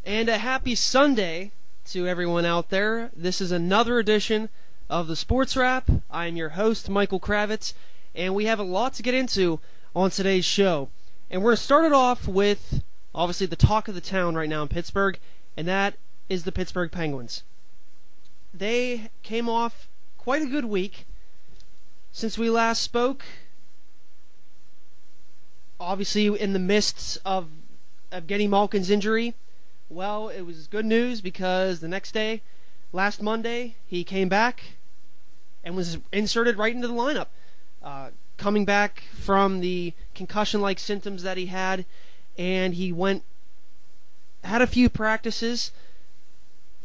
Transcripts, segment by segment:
And a happy Sunday to everyone out there. This is another edition of the Sports Wrap. I'm your host, Michael Kravetz, and we have a lot to get into on today's show. And we're going to start it off with, obviously, the talk of the town right now in Pittsburgh, and that is the Pittsburgh Penguins. They came off quite a good week since we last spoke. Obviously, in the midst of getting Malkin's injury. Well, it was good news because the next day, last Monday, he came back and was inserted right into the lineup. Coming back from the concussion-like symptoms that he had, and he had a few practices.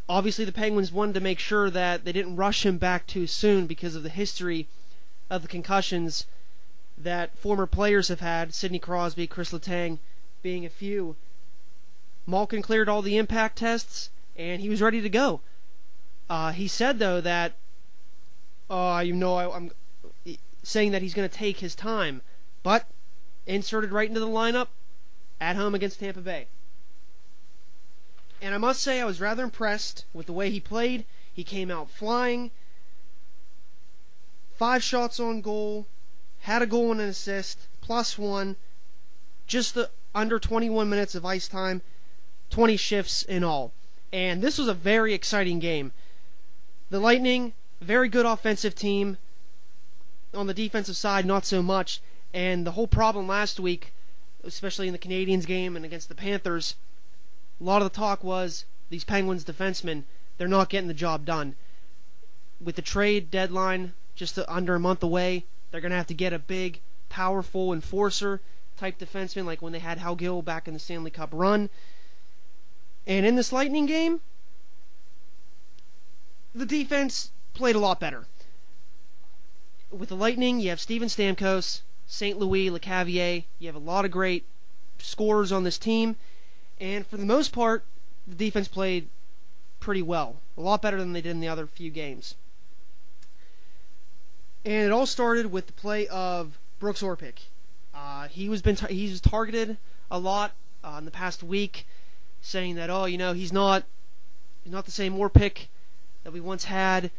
Obviously, the Penguins wanted to make sure that they didn't rush him back too soon because of the history of the concussions that former players have had, Sidney Crosby, Chris Letang being a few. Malkin cleared all the impact tests, and he was ready to go. He said, though, that, I'm saying that he's going to take his time, but inserted right into the lineup at home against Tampa Bay. And I must say I was rather impressed with the way he played. He came out flying, 5 shots on goal, had a goal and an assist, +1, just under 21 minutes of ice time, 20 shifts in all. And this was a very exciting game. The Lightning, very good offensive team. On the defensive side, not so much. And the whole problem last week, especially in the Canadiens game and against the Panthers, a lot of the talk was these Penguins defensemen, they're not getting the job done. With the trade deadline just under a month away, they're going to have to get a big, powerful enforcer type defenseman like when they had Hal Gill back in the Stanley Cup run. And in this Lightning game, the defense played a lot better. With the Lightning, you have Steven Stamkos, St. Louis, LeCavier. You have a lot of great scorers on this team. And for the most part, the defense played pretty well. A lot better than they did in the other few games. And it all started with the play of Brooks Orpik. He was targeted a lot in the past week, saying that, he's not the same Orpik that we once had.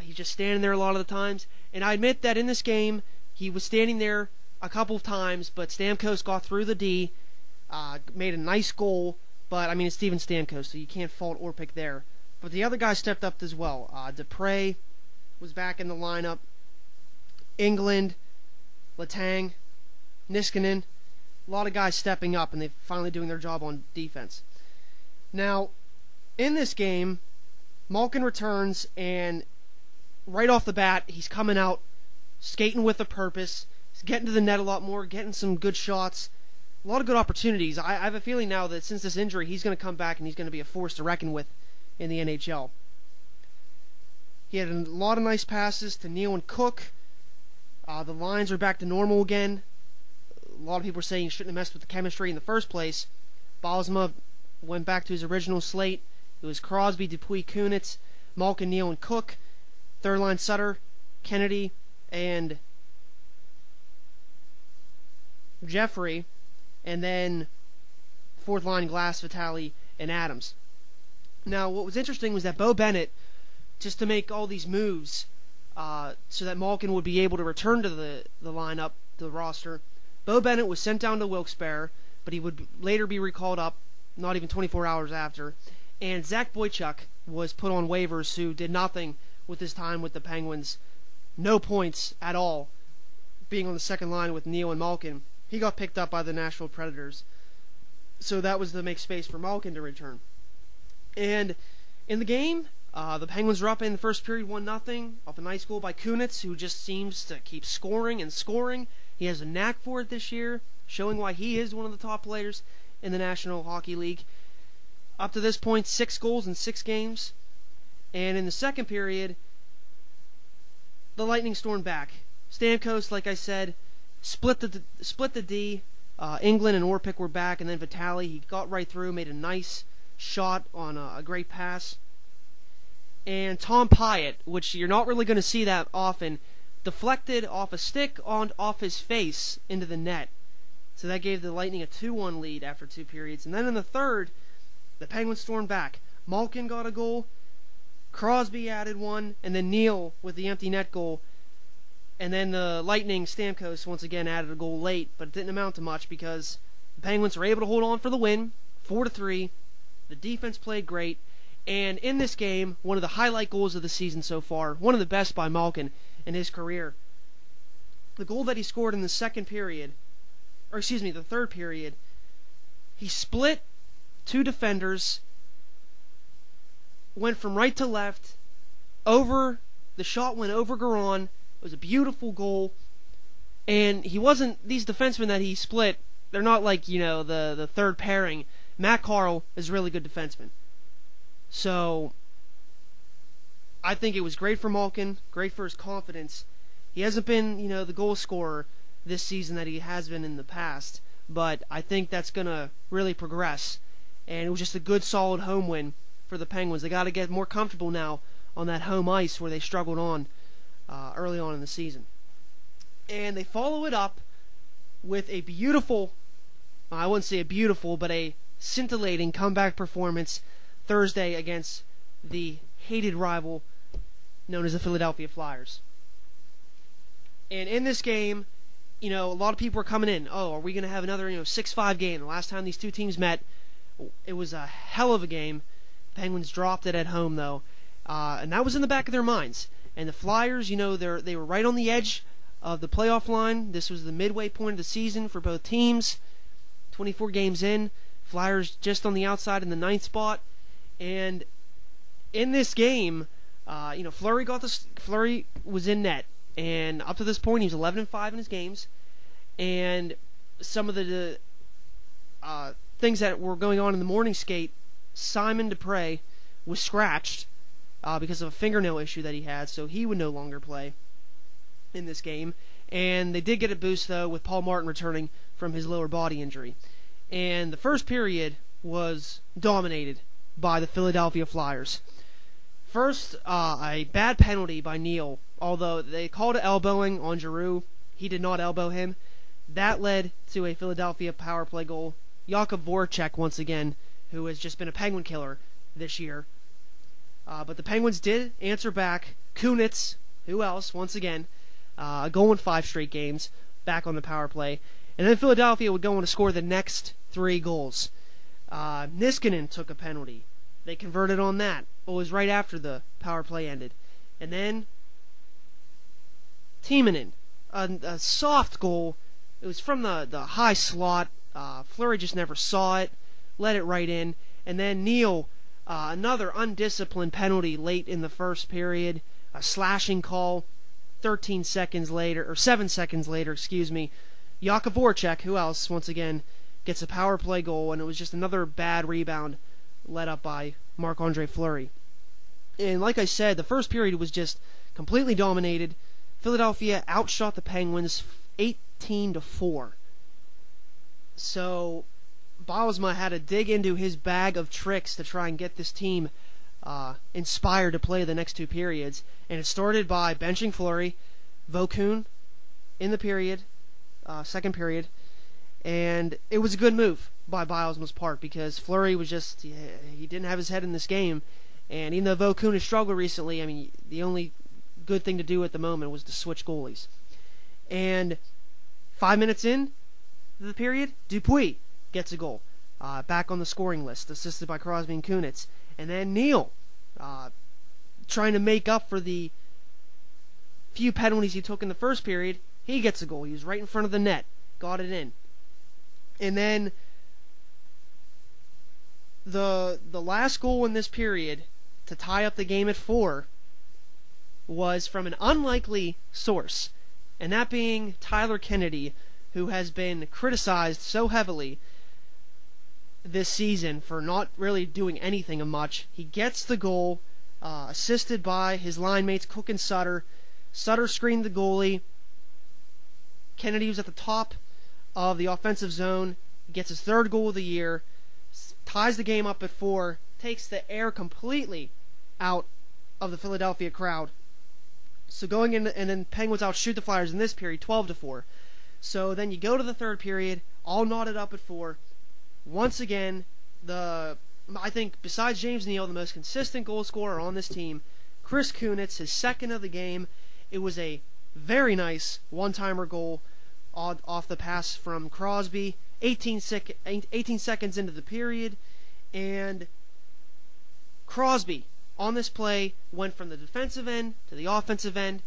He's just standing there a lot of the times. And I admit that in this game, he was standing there a couple of times, but Stamkos got through the D, made a nice goal. But, it's Steven Stamkos, so you can't fault Orpik there. But the other guys stepped up as well. Dupre was back in the lineup. England, Letang, Niskanen, a lot of guys stepping up, and they're finally doing their job on defense. Now, in this game, Malkin returns, and right off the bat, he's coming out, skating with a purpose. He's getting to the net a lot more, getting some good shots, a lot of good opportunities. I have a feeling now that since this injury, he's going to come back and he's going to be a force to reckon with in the NHL. He had a lot of nice passes to Neal and Cook. The lines are back to normal again. A lot of people are saying he shouldn't have messed with the chemistry in the first place. Bosma went back to his original slate. It was Crosby, Dupuis, Kunitz, Malkin, Neal, and Cook. Third line, Sutter, Kennedy, and Jeffrey. And then fourth line, Glass, Vitale, and Adams. Now, what was interesting was that Bo Bennett, just to make all these moves so that Malkin would be able to return to the lineup, to the roster, Bo Bennett was sent down to Wilkes-Barre, but he would later be recalled up, not even 24 hours after. And Zach Boychuk was put on waivers, who did nothing with his time with the Penguins. No points at all, being on the second line with Neal and Malkin. He got picked up by the Nashville Predators. So that was to make space for Malkin to return. And in the game, the Penguins were up in the first period 1-0 off a nice goal by Kunitz, who just seems to keep scoring and scoring. He has a knack for it this year, showing why he is one of the top players in the National Hockey League. Up to this point, 6 goals in 6 games. And in the second period, the Lightning stormed back. Stamkos, like I said, split the D. England and Orpik were back, and then Vitale, he got right through, made a nice shot on a great pass. And Tom Pyatt, which you're not really going to see that often, deflected off a stick off his face into the net. So that gave the Lightning a 2-1 lead after 2 periods. And then in the third, the Penguins stormed back. Malkin got a goal, Crosby added one, and then Neal with the empty net goal. And then the Lightning, Stamkos, once again added a goal late, but it didn't amount to much because the Penguins were able to hold on for the win, 4-3. The defense played great. And in this game, one of the highlight goals of the season so far, one of the best by Malkin in his career. The goal that he scored in the third period, he split two defenders, went from right to left, the shot went over Garon. It was a beautiful goal. And these defensemen that he split, they're not like, the third pairing. Matt Carl is a really good defenseman. So, I think it was great for Malkin, great for his confidence. He hasn't been, the goal scorer this season that he has been in the past, but I think that's going to really progress. And it was just a good, solid home win for the Penguins. They got to get more comfortable now on that home ice where they struggled on early on in the season. And they follow it up with a beautiful, I wouldn't say a beautiful, but a scintillating comeback performance Thursday against the hated rival known as the Philadelphia Flyers. And in this game, a lot of people were coming in. Oh, are we going to have another 6-5 game? The last time these two teams met, it was a hell of a game. Penguins dropped it at home, though. And that was in the back of their minds. And the Flyers, they were right on the edge of the playoff line. This was the midway point of the season for both teams. 24 games in. Flyers just on the outside in the 9th spot. And in this game, Fleury was in net. And up to this point, he was 11-5 in his games. And some of the things that were going on in the morning skate, Simon Dupré was scratched because of a fingernail issue that he had, so he would no longer play in this game. And they did get a boost, though, with Paul Martin returning from his lower body injury. And the first period was dominated by the Philadelphia Flyers. First, a bad penalty by Neal, although they called it elbowing on Giroux. He did not elbow him. That led to a Philadelphia power play goal. Jakub Voracek, once again, who has just been a Penguin killer this year. But the Penguins did answer back. Kunitz, who else, once again, a goal in 5 straight games, back on the power play. And then Philadelphia would go on to score the next 3 goals. Niskanen took a penalty. They converted on that. It was right after the power play ended. And then Timonen, a soft goal. It was from the high slot. Fleury just never saw it, let it right in. And then Neal, another undisciplined penalty late in the first period, a slashing call. 7 seconds later, Jakub Voracek, who else, once again, gets a power play goal, and it was just another bad rebound led up by Marc-Andre Fleury. And like I said, the first period was just completely dominated. Philadelphia outshot the Penguins 18-4. So Bylsma had to dig into his bag of tricks to try and get this team inspired to play the next 2 periods. And it started by benching Fleury, Vokun in the period, second period. And it was a good move by Bylsma's part because Fleury was just, he didn't have his head in this game. And even though Vokun has struggled recently, the only good thing to do at the moment was to switch goalies. And 5 minutes in the period, Dupuis gets a goal. Back on the scoring list, assisted by Crosby and Kunitz. And then Neal, trying to make up for the few penalties he took in the first period, he gets a goal. He was right in front of the net, got it in. And then the last goal in this period to tie up the game at 4 was from an unlikely source, and that being Tyler Kennedy, who has been criticized so heavily this season for not really doing anything of much. He gets the goal, assisted by his line mates Cook and Sutter. Sutter screened the goalie. Kennedy was at the top of the offensive zone, gets his 3rd goal of the year, ties the game up at 4, takes the air completely out of the Philadelphia crowd. So going in, and then Penguins outshoot the Flyers in this period, 12-4. So then you go to the 3rd period, all knotted up at 4. Once again, the I think besides James Neal, the most consistent goal scorer on this team, Chris Kunitz, his second of the game. It was a very nice one-timer goal off the pass from Crosby, 18 seconds into the period, and Crosby on this play went from the defensive end to the offensive end,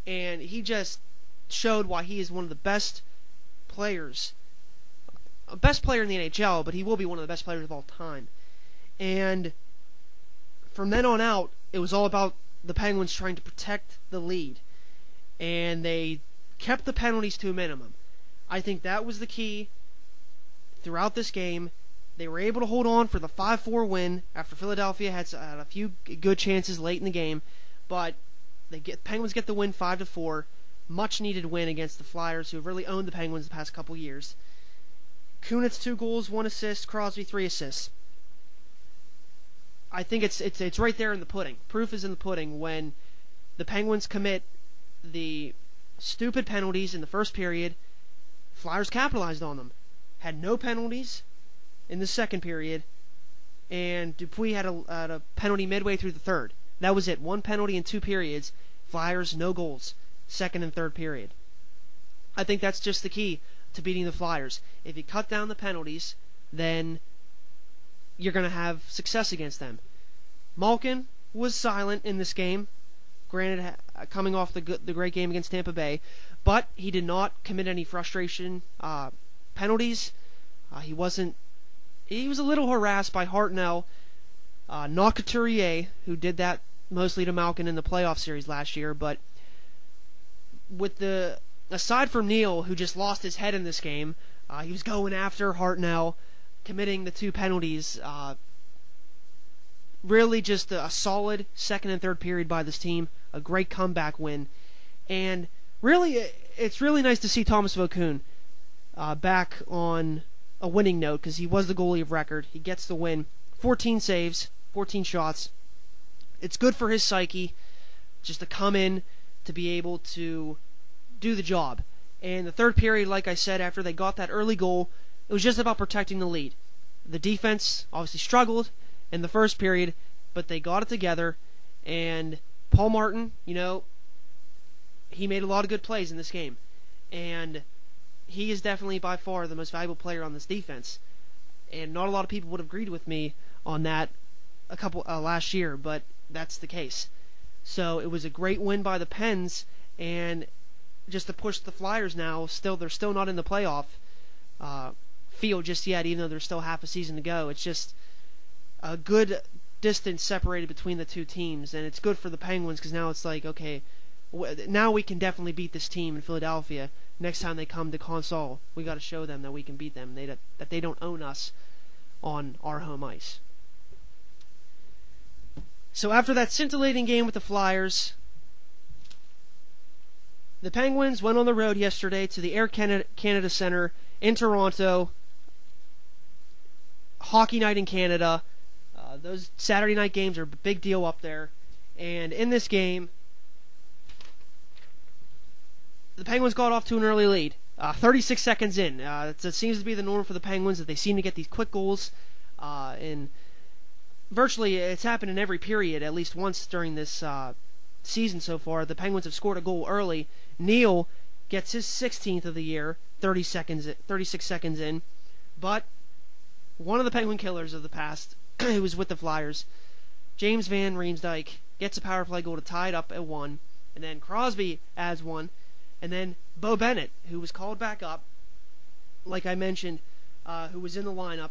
and he just showed why he is one of the best players, best player in the NHL, but he will be one of the best players of all time. And from then on out, it was all about the Penguins trying to protect the lead, and they kept the penalties to a minimum. I think that was the key throughout this game. They were able to hold on for the 5-4 win after Philadelphia had a few good chances late in the game, but Penguins get the win 5-4. Much needed win against the Flyers, who have really owned the Penguins the past couple years. Kunitz 2 goals, 1 assist. Crosby 3 assists. I think it's right there in the pudding. Proof is in the pudding when the Penguins commit the stupid penalties in the first period. Flyers capitalized on them. Had no penalties in the second period, and Dupuis had a penalty midway through the third. That was it. 1 penalty in 2 periods. Flyers, no goals. Second and third period. I think that's just the key to beating the Flyers. If you cut down the penalties, then you're going to have success against them. Malkin was silent in this game, granted coming off the great game against Tampa Bay, but he did not commit any frustration penalties. He was a little harassed by Hartnell, not Couturier, who did that mostly to Malkin in the playoff series last year, but aside from Neal, who just lost his head in this game, he was going after Hartnell, committing the 2 penalties. Really just a solid second and third period by this team, a great comeback win, and really, it's really nice to see Thomas Vokoun back on a winning note, because he was the goalie of record. He gets the win, 14 saves, 14 shots. It's good for his psyche just to come in to be able to do the job. And the third period, like I said, after they got that early goal, it was just about protecting the lead. The defense obviously struggled in the first period, but they got it together, and Paul Martin, he made a lot of good plays in this game, and he is definitely by far the most valuable player on this defense. And not a lot of people would have agreed with me on that last year, but that's the case. So it was a great win by the Pens, and just to push the Flyers now, they're still not in the playoff field just yet, even though there's still half a season to go. It's just a good distance separated between the two teams, and it's good for the Penguins, because now it's like, okay, now we can definitely beat this team in Philadelphia. Next time they come to Consol, we got to show them that we can beat them, that they don't own us on our home ice. So after that scintillating game with the Flyers, the Penguins went on the road yesterday to the Air Canada Centre in Toronto. Hockey night in Canada. Those Saturday night games are a big deal up there. And in this game, the Penguins got off to an early lead. 36 seconds in. It seems to be the norm for the Penguins, that they seem to get these quick goals. And virtually, it's happened in every period, at least once during this season so far. The Penguins have scored a goal early. Neal gets his 16th of the year, 36 seconds in. But one of the Penguin killers of the past, who was with the Flyers, James Van Riemsdyk, gets a power play goal to tie it up at 1. And then Crosby adds 1. And then Bo Bennett, who was called back up, like I mentioned, who was in the lineup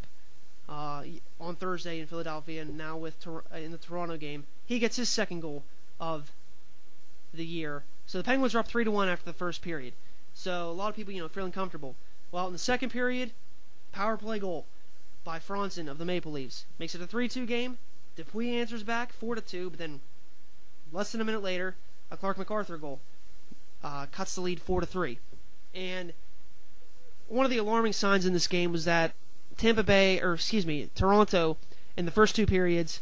on Thursday in Philadelphia and now in the Toronto game, he gets his second goal of the year. So the Penguins are up 3-1 after the first period. So a lot of people, feeling comfortable. Well, in the second period, power play goal by Franzen of the Maple Leafs. Makes it a 3-2 game. Dupuis answers back 4-2, but then less than a minute later, a Clark MacArthur goal cuts the lead 4-3. And one of the alarming signs in this game was that Toronto, in the first 2 periods,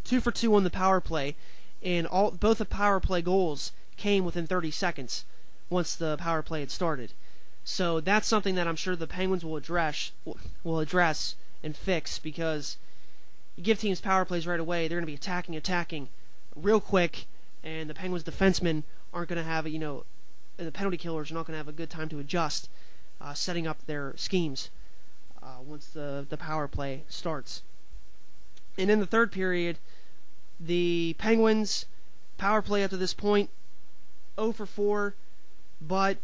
2 for 2 on the power play, and both the power play goals came within 30 seconds once the power play had started. So that's something that I'm sure the Penguins will address and fix, because you give teams power plays right away, they're going to be attacking real quick, and the Penguins defensemen aren't going to have, and the penalty killers are not going to have a good time to adjust, setting up their schemes once the power play starts. And in the third period, the Penguins power play up to this point 0 for 4, but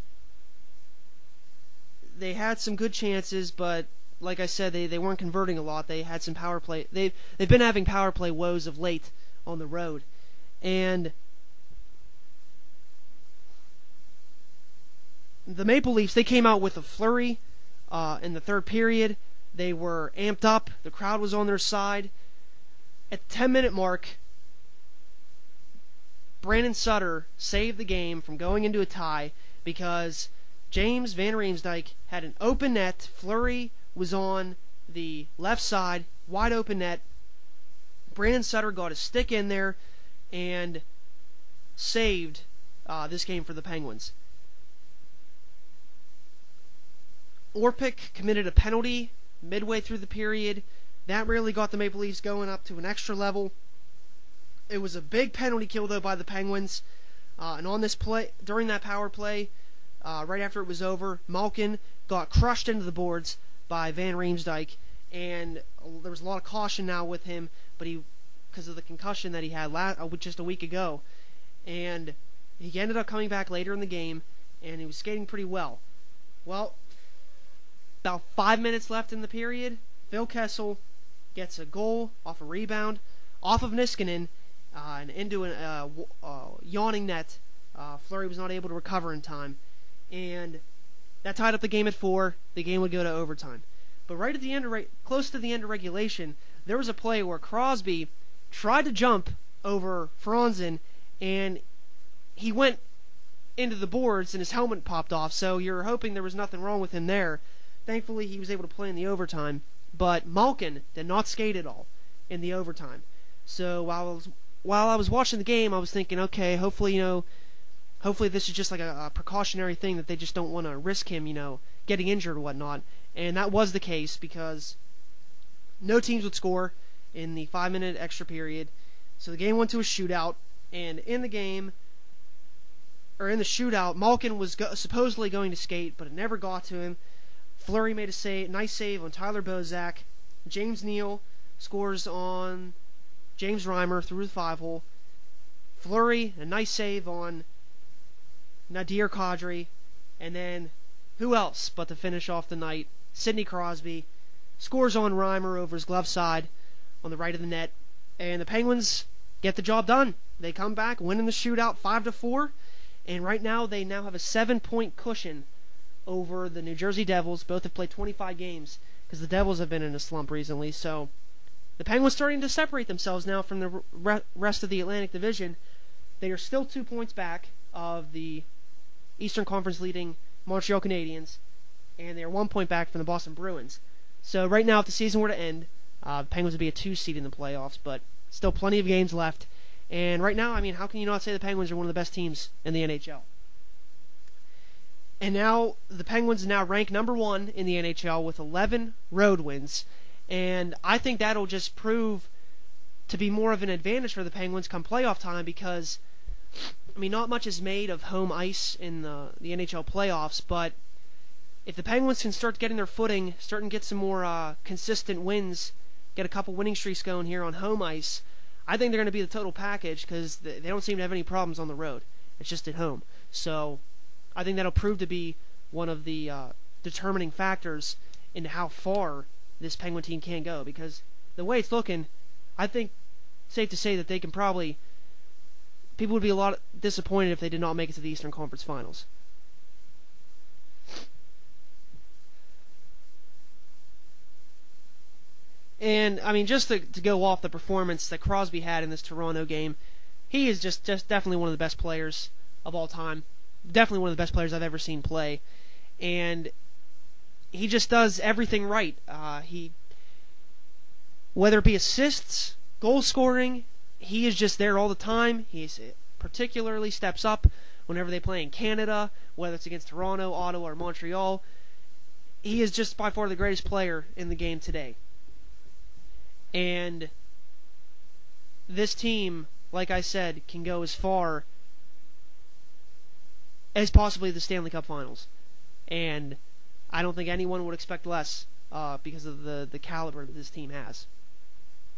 they had some good chances, but like I said, they weren't converting a lot. They had some power play. They've been having power play woes of late on the road. And the Maple Leafs, they came out with a flurry in the third period. They were amped up. The crowd was on their side. At the 10-minute mark, Brandon Sutter saved the game from going into a tie because James Van Riemsdyk had an open net. Fleury was on the left side, wide open net. Brandon Sutter got a stick in there and saved this game for the Penguins. Orpik committed a penalty midway through the period. That really got the Maple Leafs going up to an extra level. It was a big penalty kill, though, by the Penguins. And on this play, during that power play, right after it was over, Malkin got crushed into the boards by Van Riemsdyk, and there was a lot of caution now with him, but because of the concussion that he had just a week ago, and he ended up coming back later in the game, and he was skating pretty well. Well, about 5 minutes left in the period, Phil Kessel gets a goal off a rebound, off of Niskanen, and into a yawning net. Fleury was not able to recover in time, and that tied up the game at 4. The game would go to overtime. But right at the end, close to the end of regulation, there was a play where Crosby tried to jump over Franzen, and he went into the boards, and his helmet popped off. So you're hoping there was nothing wrong with him there. Thankfully, he was able to play in the overtime. But Malkin did not skate at all in the overtime. So while I was watching the game, I was thinking, okay, hopefully this is just like a precautionary thing that they just don't want to risk him, getting injured or whatnot. And that was the case because no teams would score in the 5-minute extra period. So the game went to a shootout, and in the shootout, Malkin was supposedly going to skate, but it never got to him. Fleury made a nice save on Tyler Bozak. James Neal scores on James Reimer through the 5-hole. Fleury, a nice save on Nadir Kadri. And then, who else but to finish off the night? Sidney Crosby scores on Reimer over his glove side on the right of the net. And the Penguins get the job done. They come back, winning the shootout 5-4. And right now, they now have a 7-point cushion over the New Jersey Devils. Both have played 25 games because the Devils have been in a slump recently. So the Penguins starting to separate themselves now from the rest of the Atlantic Division. They are still 2 points back of the Eastern Conference leading Montreal Canadiens, and they are 1 point back from the Boston Bruins. So right now, if the season were to end, the Penguins would be a 2 seed in the playoffs, but still plenty of games left. And right now, how can you not say the Penguins are one of the best teams in the NHL? And now the Penguins now rank number 1 in the NHL with 11 road wins. And I think that'll just prove to be more of an advantage for the Penguins come playoff time because, not much is made of home ice in the NHL playoffs, but if the Penguins can start getting their footing, start and get some more consistent wins, get a couple winning streaks going here on home ice, I think they're going to be the total package because they don't seem to have any problems on the road. It's just at home. So I think that'll prove to be one of the determining factors in how far this Penguin team can go. Because the way it's looking, I think safe to say that they can probably... People would be a lot disappointed if they did not make it to the Eastern Conference Finals. And, just to go off the performance that Crosby had in this Toronto game, he is just definitely one of the best players of all time. Definitely one of the best players I've ever seen play. And he just does everything right. Whether it be assists, goal scoring, he is just there all the time. He particularly steps up whenever they play in Canada, whether it's against Toronto, Ottawa, or Montreal. He is just by far the greatest player in the game today. And this team, like I said, can go as far as possibly the Stanley Cup Finals. And I don't think anyone would expect less because of the caliber that this team has.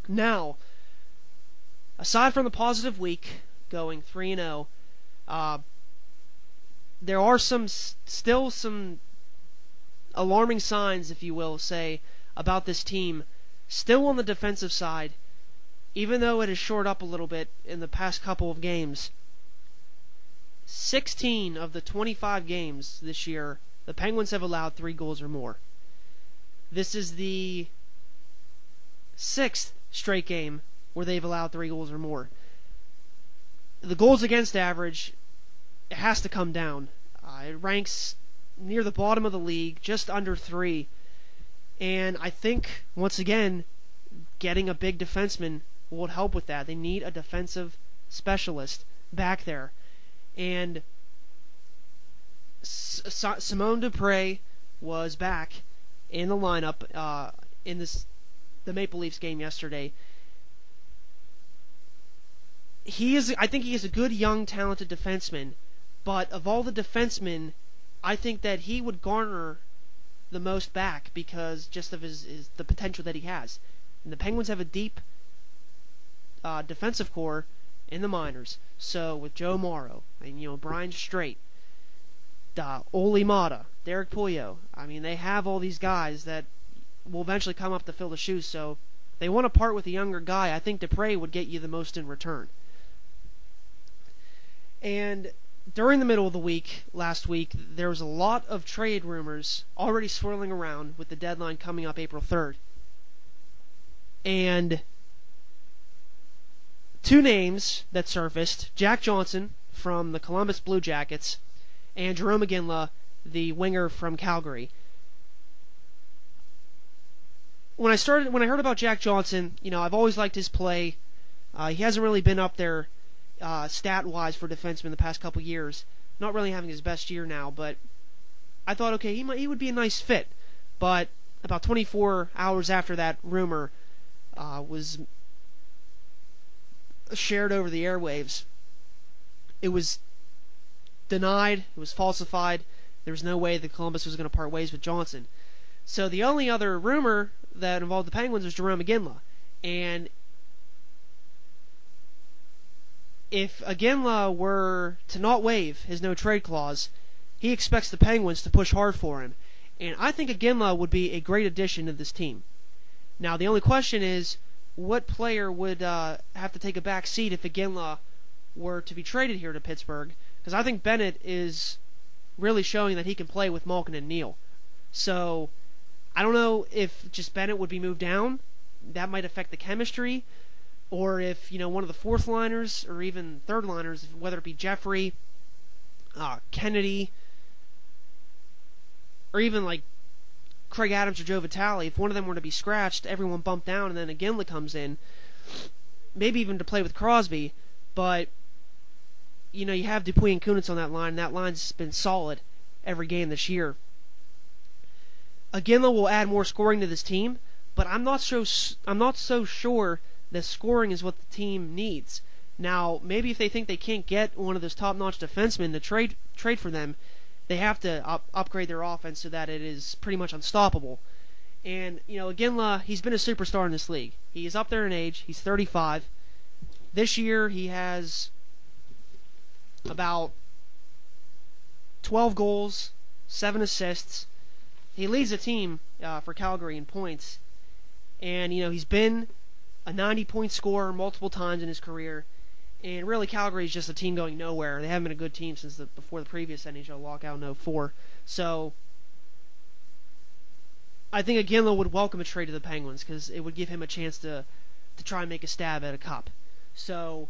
Now, aside from the positive week, going 3-0, there are still some alarming signs, if you will, say, about this team. Still on the defensive side, even though it has shored up a little bit in the past couple of games. 16 of the 25 games this year, the Penguins have allowed 3 goals or more. This is the 6th straight game where they've allowed 3 goals or more. The goals against average, it has to come down. It ranks near the bottom of the league, just under 3. And I think, once again, getting a big defenseman will help with that. They need a defensive specialist back there. And Simone Dupré was back in the lineup in the Maple Leafs game yesterday. I think he is a good, young, talented defenseman, but of all the defensemen, I think that he would garner the most back because just of the potential that he has. And the Penguins have a deep defensive core in the minors. So with Joe Morrow and Brian Straight, Olli Mata, Derek Puyo, they have all these guys that will eventually come up to fill the shoes. So if they want to part with a younger guy, I think Dupré would get you the most in return. And during the middle of the week, last week, there was a lot of trade rumors already swirling around with the deadline coming up April 3rd. And 2 names that surfaced, Jack Johnson from the Columbus Blue Jackets and Jarome Iginla, the winger from Calgary. When I heard about Jack Johnson, I've always liked his play. He hasn't really been up there stat-wise for defensemen the past couple years. Not really having his best year now, but I thought, okay, he would be a nice fit. But about 24 hours after that rumor was shared over the airwaves, it was denied, it was falsified. There was no way that Columbus was going to part ways with Johnson. So the only other rumor that involved the Penguins was Jarome Iginla. And if Iginla were to not waive his no-trade clause, he expects the Penguins to push hard for him. And I think Iginla would be a great addition to this team. Now, the only question is, what player would have to take a back seat if Iginla were to be traded here to Pittsburgh? Because I think Bennett is really showing that he can play with Malkin and Neal. So, I don't know if just Bennett would be moved down. That might affect the chemistry. Or if, one of the fourth liners or even third liners, whether it be Jeffrey, Kennedy, or even like Craig Adams or Joe Vitale, if one of them were to be scratched, everyone bumped down and then Iginla comes in, maybe even to play with Crosby, but you have Dupuis and Kunitz on that line, and that line's been solid every game this year. Iginla will add more scoring to this team, but I'm not so sure that scoring is what the team needs. Now, maybe if they think they can't get one of those top-notch defensemen to trade for them, they have to upgrade their offense so that it is pretty much unstoppable. And, Iginla, he's been a superstar in this league. He is up there in age. He's 35. This year, he has about 12 goals, 7 assists. He leads the team for Calgary in points. And, he's been a 90-point scorer multiple times in his career. And really, Calgary is just a team going nowhere. They haven't been a good team since before the previous NHL lockout in 2004. So, I think Iginla would welcome a trade to the Penguins because it would give him a chance to try and make a stab at a cup. So,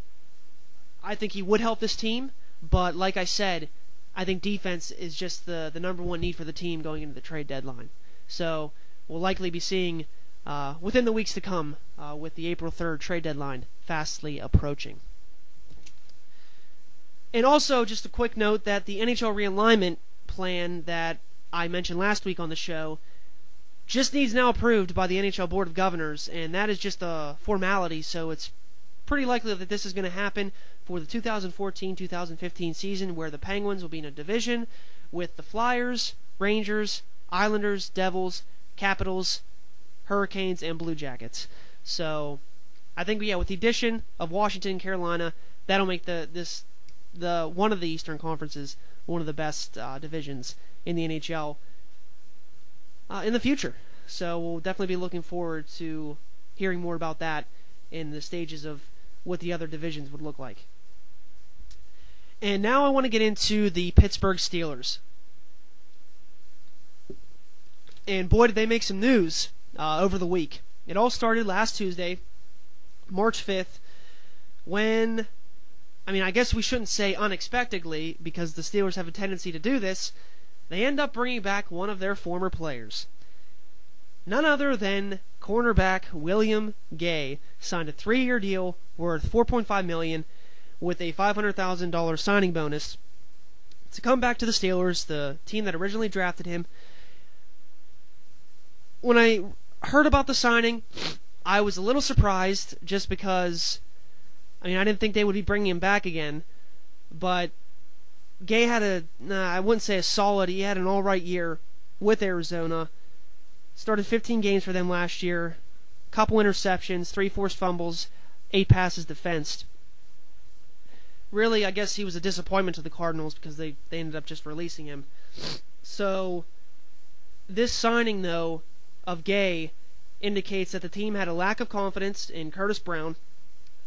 I think he would help this team. But like I said, I think defense is just the number one need for the team going into the trade deadline. So, we'll likely be seeing within the weeks to come with the April 3rd trade deadline fastly approaching. And also, just a quick note that the NHL realignment plan that I mentioned last week on the show just needs now approved by the NHL Board of Governors, and that is just a formality, so it's pretty likely that this is going to happen for the 2014-2015 season, where the Penguins will be in a division with the Flyers, Rangers, Islanders, Devils, Capitals, Hurricanes, and Blue Jackets. So I think, with the addition of Washington and Carolina, that'll make the one of the Eastern Conferences one of the best divisions in the NHL in the future. So we'll definitely be looking forward to hearing more about that in the stages of what the other divisions would look like. And now I want to get into the Pittsburgh Steelers. And boy, did they make some news over the week. It all started last Tuesday, March 5th, when, I guess we shouldn't say unexpectedly, because the Steelers have a tendency to do this, they end up bringing back one of their former players. None other than cornerback William Gay signed a 3-year deal worth $4.5 million with a $500,000 signing bonus to come back to the Steelers, the team that originally drafted him. When I heard about the signing, I was a little surprised, just because, I didn't think they would be bringing him back again, but Gay had I wouldn't say a solid, he had an alright year with Arizona. Started 15 games for them last year, couple interceptions, 3 forced fumbles, 8 passes defensed. Really, I guess he was a disappointment to the Cardinals because they ended up just releasing him. So, this signing, though, of Gay indicates that the team had a lack of confidence in Curtis Brown,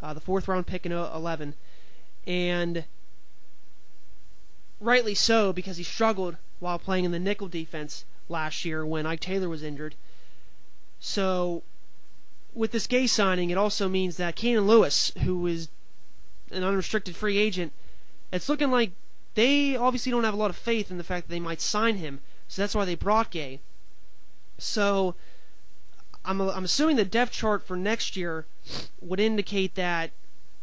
the 4th round pick in 2011, and rightly so, because he struggled while playing in the nickel defense last year when Ike Taylor was injured. So, with this Gay signing, it also means that Keenan Lewis, who is an unrestricted free agent, it's looking like they obviously don't have a lot of faith in the fact that they might sign him, so that's why they brought Gay. So, I'm assuming the depth chart for next year would indicate that,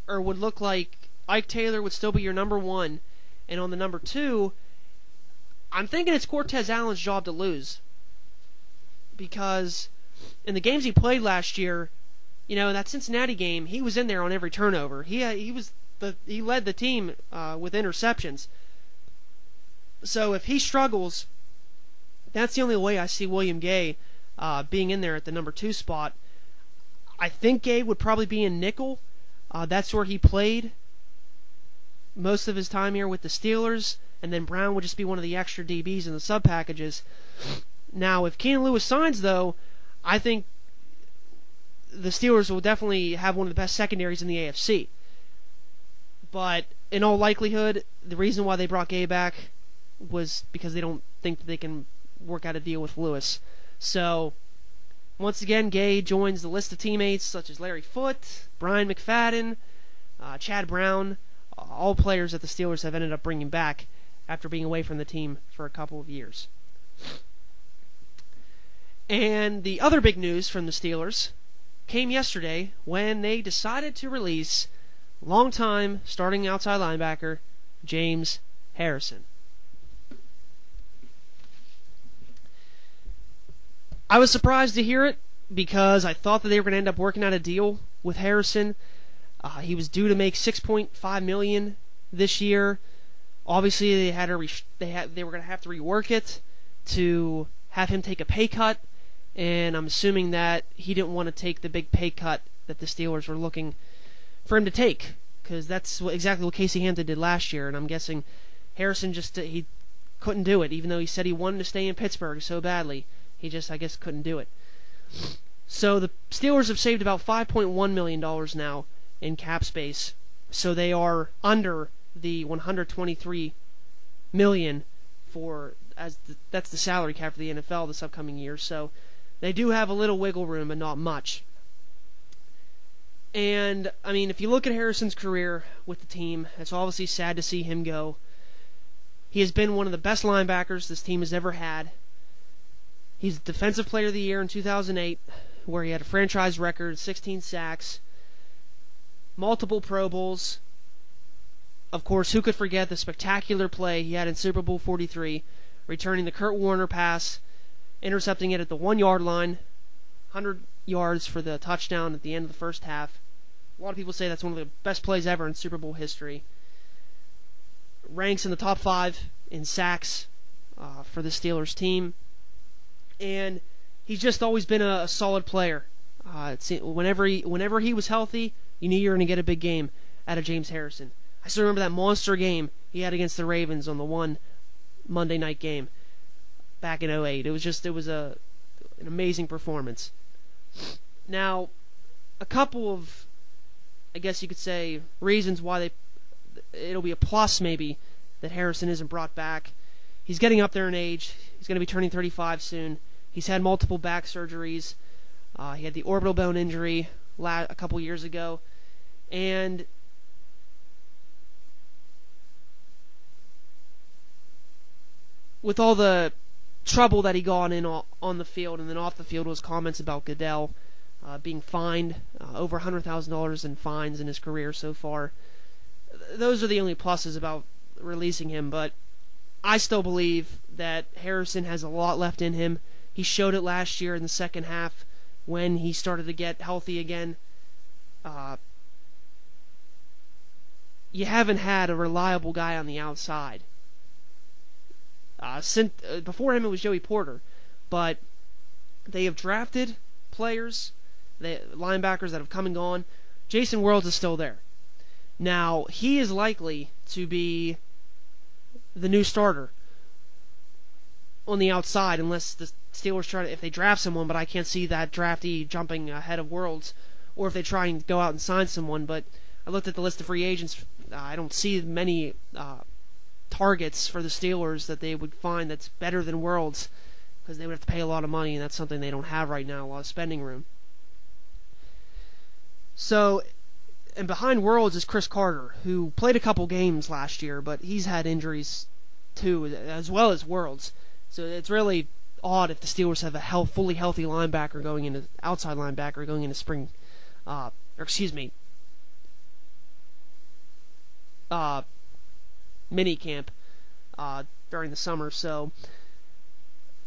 or would look like Ike Taylor would still be your number 1, and on the number 2, I'm thinking it's Cortez Allen's job to lose, because in the games he played last year, that Cincinnati game, he was in there on every turnover. He led the team with interceptions. So if he struggles, that's the only way I see William Gay being in there at the number 2 spot. I think Gay would probably be in nickel. That's where he played most of his time here with the Steelers, and then Brown would just be one of the extra DBs in the sub packages. Now, if Keenan Lewis signs, though, I think the Steelers will definitely have one of the best secondaries in the AFC. But in all likelihood, the reason why they brought Gay back was because they don't think that they can work out a deal with Lewis. So, once again, Gay joins the list of teammates such as Larry Foote, Brian McFadden, Chad Brown, all players that the Steelers have ended up bringing back after being away from the team for a couple of years. And the other big news from the Steelers came yesterday when they decided to release longtime starting outside linebacker James Harrison. I was surprised to hear it because I thought that they were going to end up working out a deal with Harrison. He was due to make $6.5 million this year. Obviously, they were going to have to rework it to have him take a pay cut, and I'm assuming that he didn't want to take the big pay cut that the Steelers were looking for him to take, because that's exactly what Casey Hampton did last year, and I'm guessing Harrison he couldn't do it, even though he said he wanted to stay in Pittsburgh so badly. He just, I guess, couldn't do it. So the Steelers have saved about $5.1 million now in cap space, so they are under the $123 million that's the salary cap for the NFL this upcoming year. So they do have a little wiggle room, but not much. And if you look at Harrison's career with the team, it's obviously sad to see him go. He has been one of the best linebackers this team has ever had. He's Defensive Player of the Year in 2008, where he had a franchise record, 16 sacks, multiple Pro Bowls. Of course, who could forget the spectacular play he had in Super Bowl 43, returning the Kurt Warner pass, intercepting it at the 1-yard line, 100 yards for the touchdown at the end of the first half. A lot of people say that's one of the best plays ever in Super Bowl history. Ranks in the top 5 in sacks for the Steelers team. And he's just always been a solid player. Whenever he was healthy, you knew you were going to get a big game out of James Harrison. I still remember that monster game he had against the Ravens on the one Monday night game back in 2008. It was an amazing performance. Now, a couple of, I guess you could say, reasons why it'll be a plus maybe that Harrison isn't brought back. He's getting up there in age. He's going to be turning 35 soon. He's had multiple back surgeries. He had the orbital bone injury a couple years ago. And with all the trouble that he got in on the field and then off the field was comments about Goodell being fined over $100,000 in fines in his career so far. Those are the only pluses about releasing him, but I still believe that Harrison has a lot left in him. He showed it last year in the second half when he started to get healthy again. You haven't had a reliable guy on the outside. Before him it was Joey Porter, but they have drafted players, linebackers that have come and gone. Jason Worlds is still there. Now, he is likely to be the new starter on the outside unless the Steelers if they draft someone, but I can't see that draftee jumping ahead of Worlds, or if they try and go out and sign someone. But I looked at the list of free agents. I don't see many targets for the Steelers that they would find that's better than Worlds, because they would have to pay a lot of money, and that's something they don't have right now, a lot of spending room. So, and behind Worlds is Chris Carter, who played a couple games last year, but he's had injuries too, as well as Worlds. So it's really odd if the Steelers have a fully healthy linebacker going into outside linebacker going into spring, mini camp during the summer. So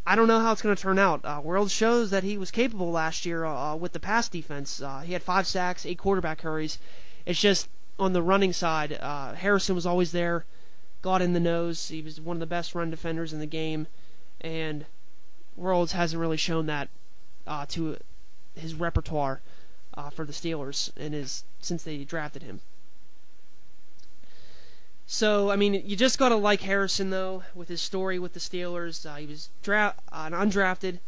I don't know how it's going to turn out. Worlds shows that he was capable last year with the pass defense. He had 5 sacks, 8 quarterback hurries. It's just on the running side, Harrison was always there, got in the nose. He was one of the best run defenders in the game, and Worlds hasn't really shown that to his repertoire for the Steelers since they drafted him. So, I mean, you just got to like Harrison, though, with his story with the Steelers. He was an undrafted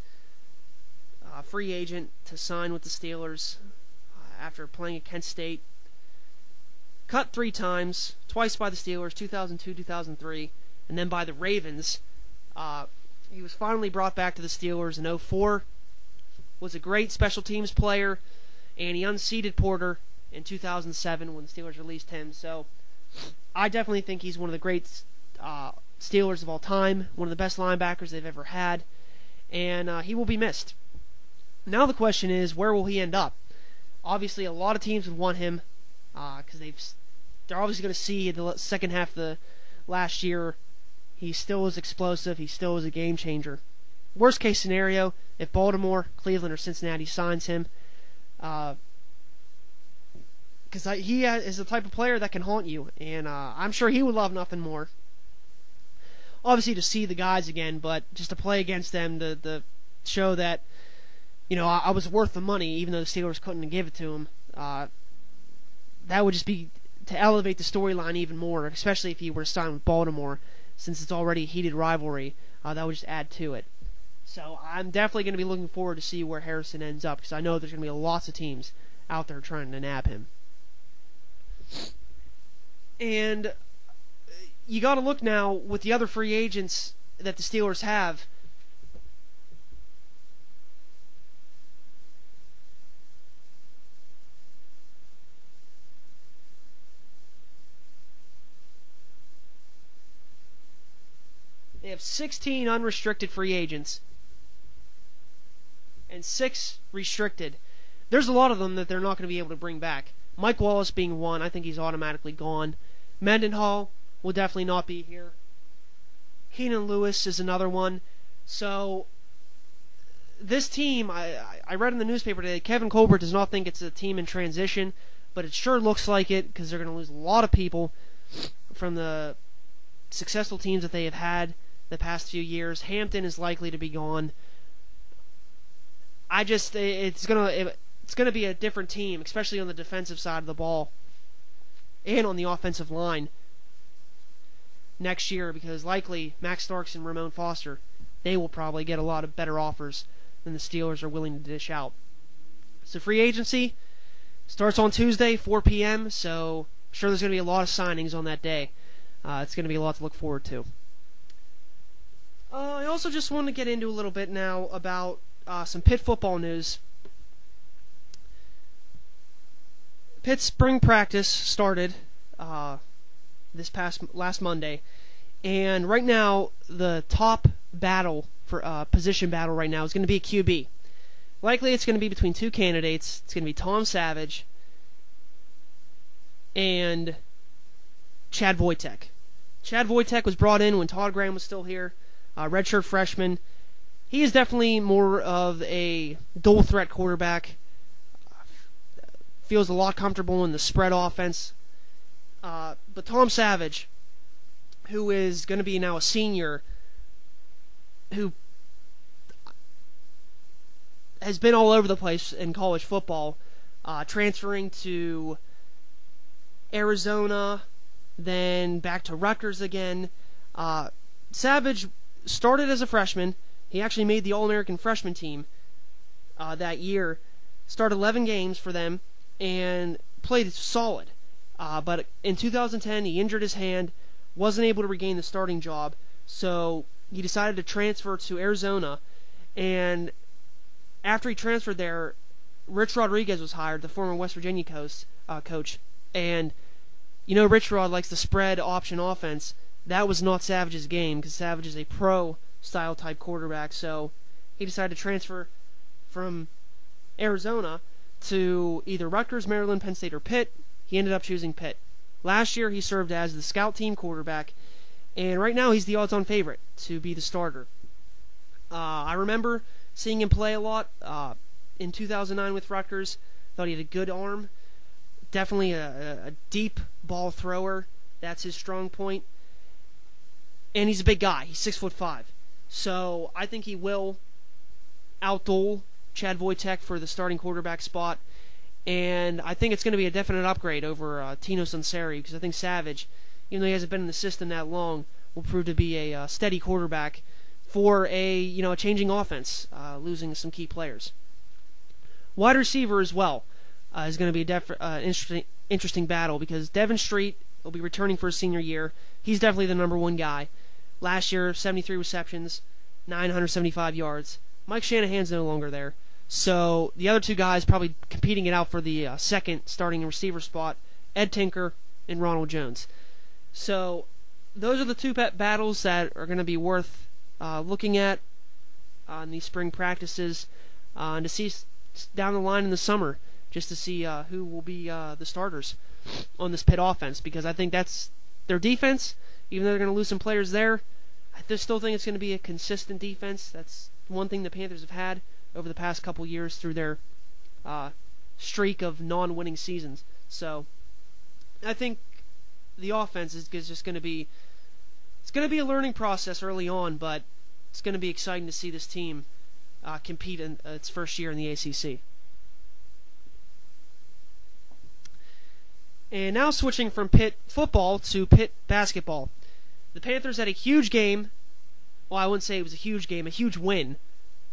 free agent to sign with the Steelers after playing at Kent State. Cut 3 times, twice by the Steelers, 2002, 2003, and then by the Ravens. He was finally brought back to the Steelers in 2004, was a great special teams player, and he unseated Porter in 2007 when the Steelers released him. So I definitely think he's one of the great Steelers of all time, one of the best linebackers they've ever had, and he will be missed. Now the question is, where will he end up? Obviously, a lot of teams would want him because they're obviously going to see in the second half of the last year he still was explosive, he still was a game changer. Worst case scenario, if Baltimore, Cleveland, or Cincinnati signs him, because he is the type of player that can haunt you, and I'm sure he would love nothing more. Obviously to see the guys again, but just to play against them, to show that, I was worth the money, even though the Steelers couldn't give it to him. That would just be to elevate the storyline even more, especially if he were to sign with Baltimore, since it's already a heated rivalry. That would just add to it. So I'm definitely going to be looking forward to see where Harrison ends up, because I know there's going to be lots of teams out there trying to nab him. And you got to look now with the other free agents that the Steelers have. They have 16 unrestricted free agents and 6 restricted. There's a lot of them that they're not going to be able to bring back. Mike Wallace being one, I think he's automatically gone. Mendenhall will definitely not be here. Keenan Lewis is another one. So this team, I read in the newspaper today, Kevin Colbert does not think it's a team in transition, but it sure looks like it because they're going to lose a lot of people from the successful teams that they have had the past few years. Hampton is likely to be gone. It's gonna be a different team, especially on the defensive side of the ball and on the offensive line next year, because likely Max Starks and Ramon Foster, they will probably get a lot of better offers than the Steelers are willing to dish out. So free agency starts on Tuesday, 4 p.m., so I'm sure there's going to be a lot of signings on that day. It's going to be a lot to look forward to. I also just want to get into a little bit now about some Pitt football news. Pitt's spring practice started last Monday, and right now the top battle for position battle right now is going to be a QB. Likely it's going to be between two candidates. It's going to be Tom Savage and Chad Wojtek. Chad Wojtek was brought in when Todd Graham was still here, redshirt freshman. He is definitely more of a dual threat quarterback. Feels a lot comfortable in the spread offense. But Tom Savage, who is going to be now a senior, who has been all over the place in college football, transferring to Arizona, then back to Rutgers again. Savage started as a freshman. He actually made the All-American freshman team that year. Started 11 games for them and played solid. But in 2010, he injured his hand, wasn't able to regain the starting job, so he decided to transfer to Arizona. And after he transferred there, Rich Rodriguez was hired, the former West Virginia coach. And you know Rich Rod likes the spread option offense. That was not Savage's game, because Savage is a pro-style type quarterback. So he decided to transfer from Arizona to either Rutgers, Maryland, Penn State, or Pitt. He ended up choosing Pitt. Last year, he served as the scout team quarterback, and right now he's the odds-on favorite to be the starter. I remember seeing him play a lot in 2009 with Rutgers. Thought he had a good arm. Definitely a deep ball thrower. That's his strong point. And he's a big guy. He's 6'5". So I think he will outduel Chad Wojtek for the starting quarterback spot. And I think it's going to be a definite upgrade over Tino Sunseri, because I think Savage, even though he hasn't been in the system that long, will prove to be a steady quarterback for a changing offense, losing some key players. Wide receiver as well is going to be an interesting battle, because Devin Street will be returning for his senior year. He's definitely the number one guy. Last year, 73 receptions, 975 yards. Mike Shanahan's no longer there. So the other two guys probably competing it out for the second starting receiver spot, Ed Tinker and Ronald Jones. So those are the two battles that are going to be worth looking at in these spring practices, and to see down the line in the summer, just to see who will be the starters on this Pitt offense, because I think that's their defense. Even though they're going to lose some players there, I still think it's going to be a consistent defense. That's one thing the Panthers have had over the past couple years through their streak of non-winning seasons. So I think the offense is just going to be a learning process early on, but it's going to be exciting to see this team compete in its first year in the ACC. And now switching from Pitt football to Pitt basketball. The Panthers had a huge game. Well, I wouldn't say it was a huge game, a huge win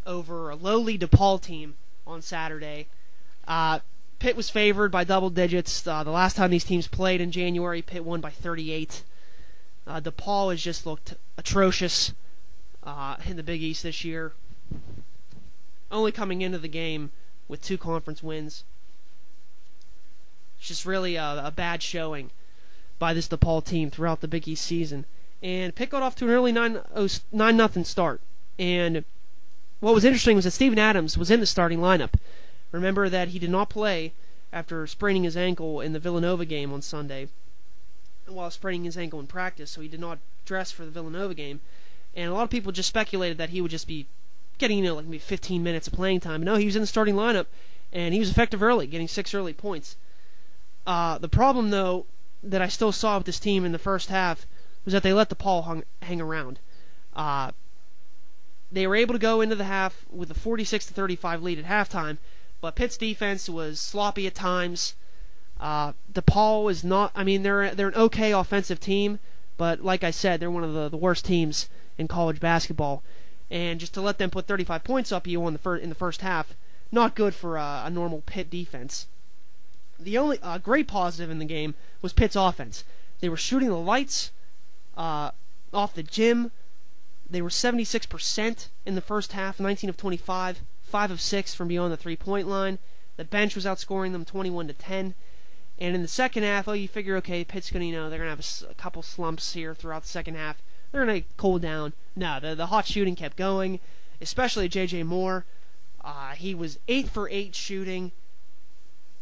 over a lowly DePaul team on Saturday. Pitt was favored by double digits. The last time these teams played in January, Pitt won by 38. DePaul has just looked atrocious in the Big East this year, only coming into the game with 2 conference wins. It's just really a bad showing by this DePaul team throughout the Big East season. And Pitt got off to an early 9-0 start. And what was interesting was that Steven Adams was in the starting lineup. Remember that he did not play after spraining his ankle in the Villanova game on Sunday, while spraining his ankle in practice, so he did not dress for the Villanova game. And a lot of people just speculated that he would just be getting, like maybe 15 minutes of playing time. But no, he was in the starting lineup, and he was effective early, getting 6 early points. The problem, though, that I still saw with this team in the first half was that they let the ball hang around. They were able to go into the half with a 46-35 lead at halftime, but Pitt's defense was sloppy at times. DePaul is not. I mean, they're an okay offensive team, but like I said, they're one of the worst teams in college basketball. And just to let them put 35 points up you in the first half, not good for a normal Pitt defense. The only great positive in the game was Pitt's offense. They were shooting the lights off the gym. They were 76% in the first half, 19 of 25, 5 of 6 from beyond the three-point line. The bench was outscoring them 21-10. And in the second half, you figure, okay, Pitt's going to, they're going to have a couple slumps here throughout the second half. They're going to cool down. No, the hot shooting kept going, especially J.J. Moore. He was 8 for 8 shooting,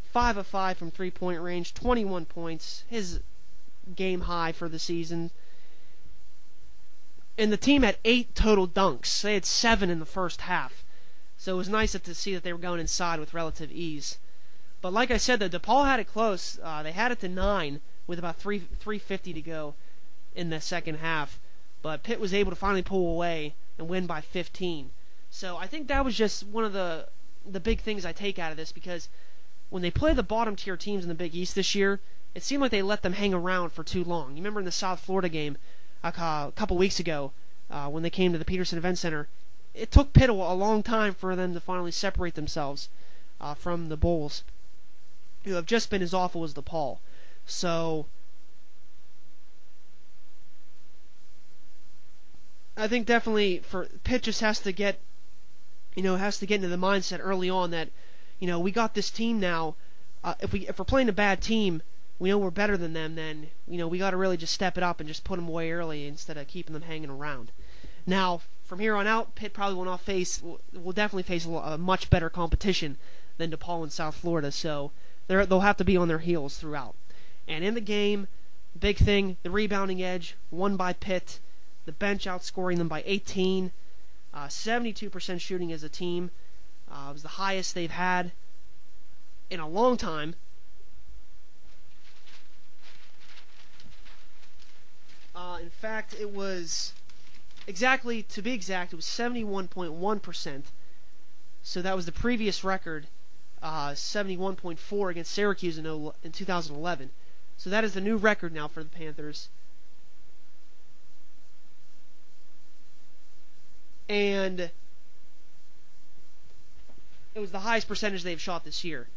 5 of 5 from three-point range, 21 points, his game high for the season. And the team had 8 total dunks. They had 7 in the first half. So it was nice to see that they were going inside with relative ease. But like I said, DePaul had it close. They had it to 9 with about 3:50 to go in the second half. But Pitt was able to finally pull away and win by 15. So I think that was just one of the big things I take out of this, because when they play the bottom tier teams in the Big East this year, it seemed like they let them hang around for too long. You remember in the South Florida game a couple weeks ago when they came to the Peterson Event Center, it took Pitt a long time for them to finally separate themselves from the Bulls, who have just been as awful as DePaul. So I think definitely for Pitt just has to get into the mindset early on that we got this team now. If we're playing a bad team, we know we're better than them, then we got to really just step it up and just put them away early instead of keeping them hanging around. Now, from here on out, Pitt probably will definitely face a much better competition than DePaul and South Florida, so they'll have to be on their heels throughout. And in the game, big thing, the rebounding edge, won by Pitt, the bench outscoring them by 18, 72% shooting as a team. It was the highest they've had in a long time. In fact, it was to be exact, it was 71.1%. So that was the previous record, 71.4 against Syracuse in 2011. So that is the new record now for the Panthers. And it was the highest percentage they've shot this year.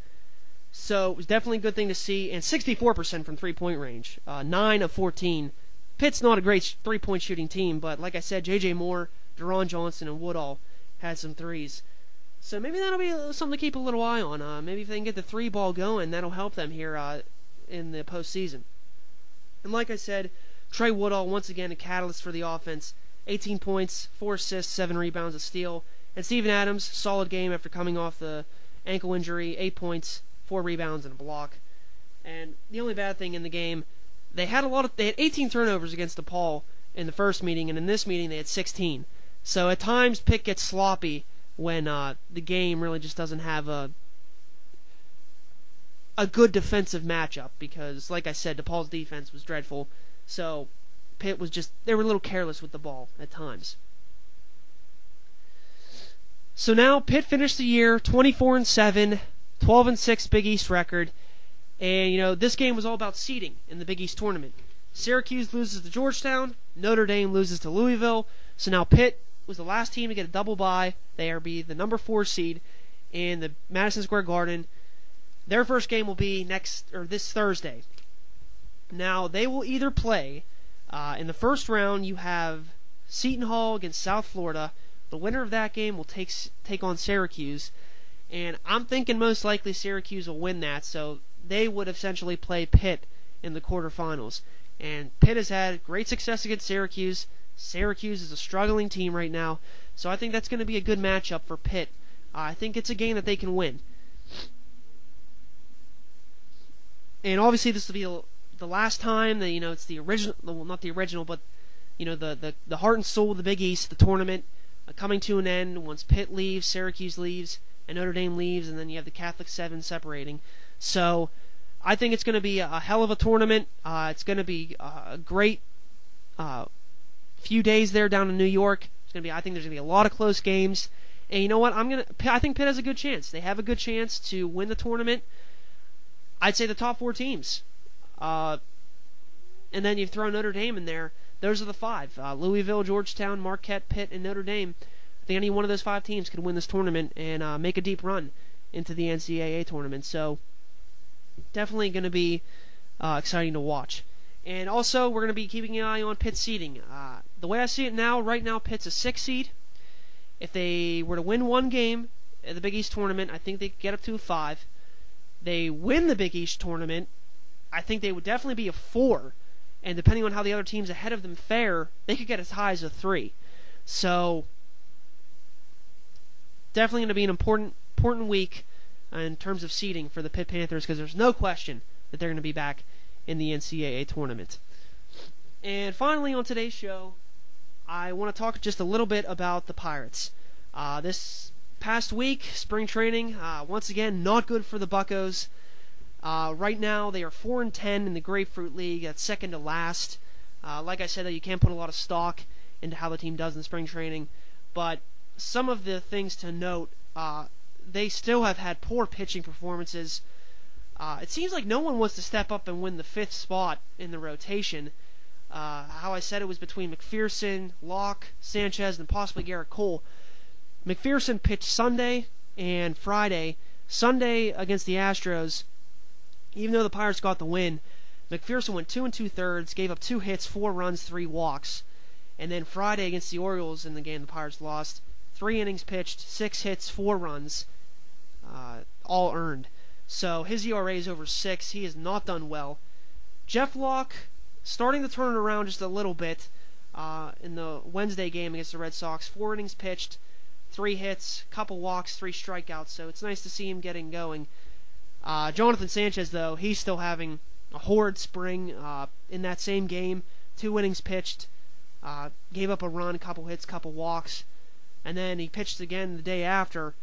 So it was definitely a good thing to see. And 64% from three-point range, 9 of 14. Pitt's not a great three-point shooting team, but like I said, J.J. Moore, Deron Johnson, and Woodall had some threes. So maybe that'll be something to keep a little eye on. Maybe if they can get the three ball going, that'll help them here in the postseason. And like I said, Trey Woodall, once again, a catalyst for the offense. 18 points, 4 assists, 7 rebounds, a steal. And Steven Adams, solid game after coming off the ankle injury, 8 points, 4 rebounds, and a block. And the only bad thing in the game, they had 18 turnovers against DePaul in the first meeting, and in this meeting they had 16. So at times Pitt gets sloppy when the game really just doesn't have a good defensive matchup, because, like I said, DePaul's defense was dreadful. So Pitt they were a little careless with the ball at times. So now Pitt finished the year 24-7, 12-6 Big East record. And, this game was all about seeding in the Big East tournament. Syracuse loses to Georgetown. Notre Dame loses to Louisville. So now Pitt was the last team to get a double bye. They will be the number 4 seed in the Madison Square Garden. Their first game will be this Thursday. Now, they will either play, in the first round, you have Seton Hall against South Florida. The winner of that game will take on Syracuse. And I'm thinking most likely Syracuse will win that, so they would essentially play Pitt in the quarterfinals. And Pitt has had great success against Syracuse. Syracuse is a struggling team right now, so I think that's going to be a good matchup for Pitt. I think it's a game that they can win. And obviously this will be the last time that it's the original, well, not the original, but the heart and soul of the Big East, the tournament, coming to an end once Pitt leaves, Syracuse leaves, and Notre Dame leaves, and then you have the Catholic Seven separating. So I think it's going to be a hell of a tournament. It's going to be a great few days there down in New York. I think there's going to be a lot of close games. And you know what? I think Pitt has a good chance. They have a good chance to win the tournament. I'd say the top 4 teams. And then you throw Notre Dame in there. Those are the 5. Louisville, Georgetown, Marquette, Pitt, and Notre Dame. I think any one of those 5 teams could win this tournament and make a deep run into the NCAA tournament. So definitely going to be exciting to watch. And also, we're going to be keeping an eye on Pitt's seeding. The way I see it now, right now, Pitt's a 6 seed. If they were to win one game at the Big East tournament, I think they could get up to a 5. They win the Big East tournament, I think they would definitely be a 4. And depending on how the other teams ahead of them fare, they could get as high as a 3. So, definitely going to be an important week in terms of seeding for the Pitt Panthers, because there's no question that they're going to be back in the NCAA tournament. And finally on today's show, I want to talk just a little bit about the Pirates. This past week, spring training, once again, not good for the Buccos. Right now, they are 4-10 in the Grapefruit League. That's second to last. Like I said, you can't put a lot of stock into how the team does in spring training. But some of the things to note, they still have had poor pitching performances. It seems like no one wants to step up and win the 5th spot in the rotation. How I said it was between McPherson, Locke, Sanchez, and possibly Garrett Cole. McPherson pitched Sunday and Friday. Sunday against the Astros, even though the Pirates got the win, McPherson went 2 2/3, gave up 2 hits, 4 runs, 3 walks. And then Friday against the Orioles in the game the Pirates lost, 3 innings pitched, 6 hits, 4 runs, all earned. So his ERA is over 6. He has not done well. Jeff Locke starting to turn it around just a little bit in the Wednesday game against the Red Sox. 4 innings pitched, 3 hits, couple walks, 3 strikeouts. So it's nice to see him getting going. Jonathan Sanchez, though, he's still having a horrid spring. In that same game, 2 innings pitched, gave up a run, couple hits, couple walks, and then he pitched again the day after,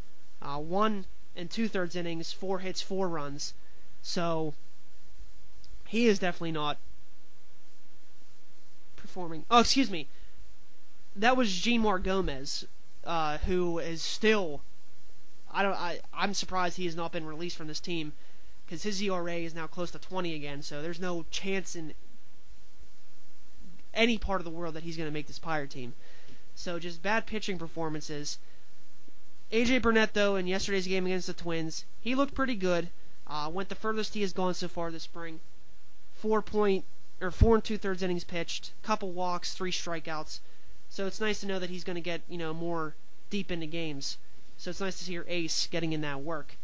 1 2/3 innings, 4 hits, 4 runs. So he is definitely not performing. Oh, excuse me. That was Jeanmar Gomez, who is still. I'm surprised he has not been released from this team, because his ERA is now close to 20 again. So there's no chance in any part of the world that he's going to make this Pirate team. So just bad pitching performances. A.J. Burnett, though, in yesterday's game against the Twins, he looked pretty good. Went the furthest he has gone so far this spring. 4 2/3 innings pitched, couple walks, 3 strikeouts. So it's nice to know that he's going to get more deep into games. So it's nice to see your ace getting in that work.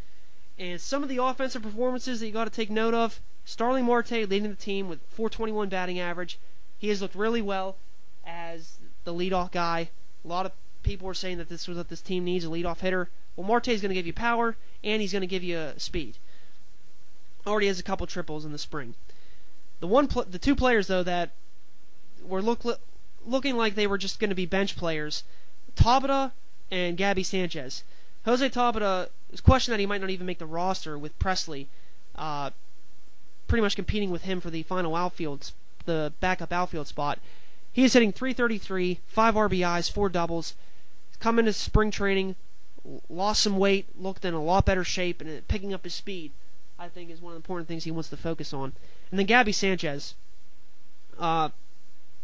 And some of the offensive performances that you got to take note of: Starling Marte leading the team with .421 batting average. He has looked really well as the leadoff guy. A lot of people were saying that this was what this team needs, a leadoff hitter. Well, Marte is going to give you power, and he's going to give you speed. Already has a couple triples in the spring. The 2 players, though, that were looking like they were just going to be bench players, Tabata and Gabby Sanchez. Jose Tabata, was questioned that he might not even make the roster with Presley, pretty much competing with him for the the backup outfield spot. He is hitting .333, 5 RBIs, 4 doubles. Come into spring training, lost some weight, looked in a lot better shape, and picking up his speed, I think, is one of the important things he wants to focus on. And then Gabby Sanchez. Not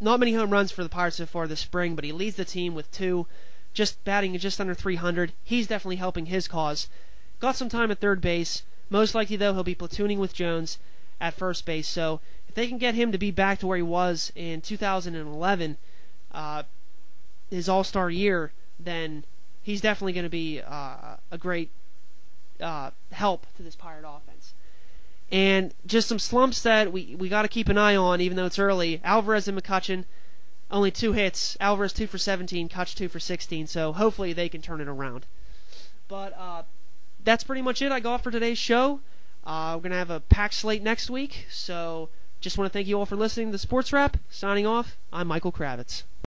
many home runs for the Pirates so far this spring, but he leads the team with 2, just batting just under .300. He's definitely helping his cause. Got some time at third base. Most likely, though, he'll be platooning with Jones at first base. So if they can get him to be back to where he was in 2011, his All-Star year, then he's definitely going to be a great help to this Pirate offense. And just some slumps that we got to keep an eye on, even though it's early. Alvarez and McCutchen, only 2 hits. Alvarez 2 for 17, Kutch 2 for 16. So hopefully they can turn it around. But that's pretty much it I got for today's show. We're going to have a packed slate next week. So just want to thank you all for listening to the Sports Wrap. Signing off, I'm Michael Kravetz.